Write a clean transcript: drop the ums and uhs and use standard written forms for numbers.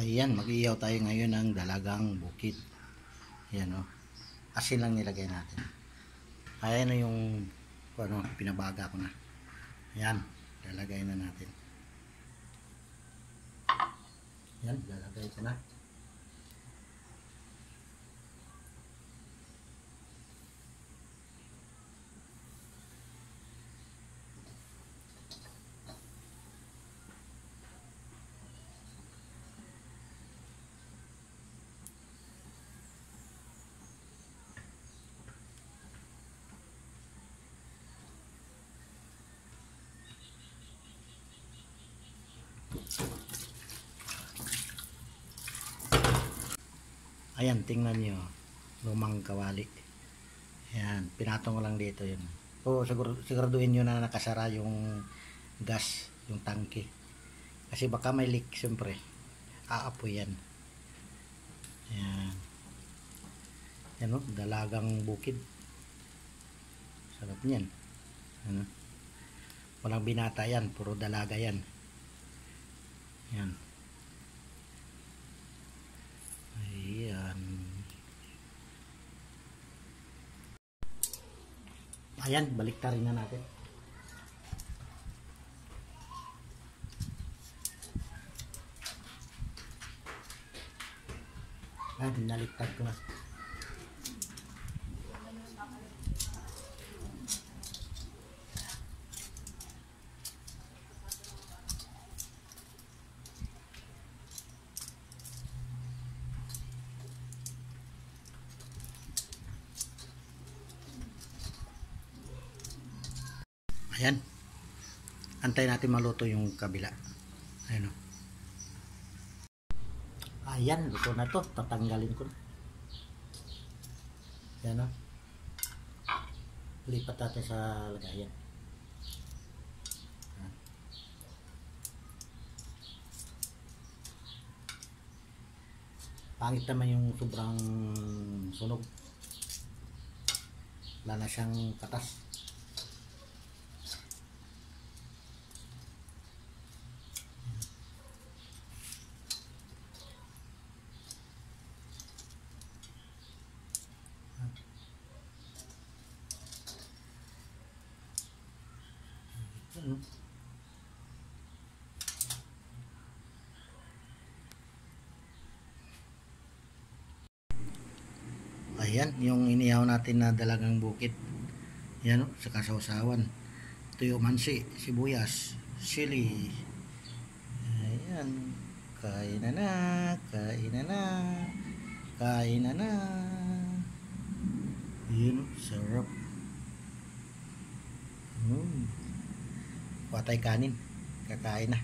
Ayan, mag-iiyaw tayo ngayon ng dalagang bukid. Ayan o. Asin lang nilagay natin. Ayan o yung ano, pinabaga ko na. Ayan, lalagay na natin. Ayan, lalagay ko na. Ayan, tingnan nyo. Lumang kawali. Ayan, pinatong ko lang dito yun. O, siguraduhin nyo na nakasara yung gas, yung tangke. Kasi baka may leak, siyempre. Aapoy yan. Ayan. Ayan o, dalagang bukid. Sarap niyan. Ano? Walang binata yan, puro dalaga yan. Ayan. Ayan. Ayan, baliktarin na natin. Ayan, binaliktad ko na. Ayan. Antay natin maluto yung kabila. Ayan o. Ayan, luto na to. Tatanggalin ko na. Ayan o. Lipat natin sa lagayan. Pangit naman yung sobrang sunog. Wala na siyang katas. Ayan, yung inihaw natin na dalagang bukid. Yan o, sa kasawsawan. Tuyo mansi, sibuyas, sili. Ayan, kain na na, kain na na, kain na na. Yun o, sarap. Patay kanin, kakain na.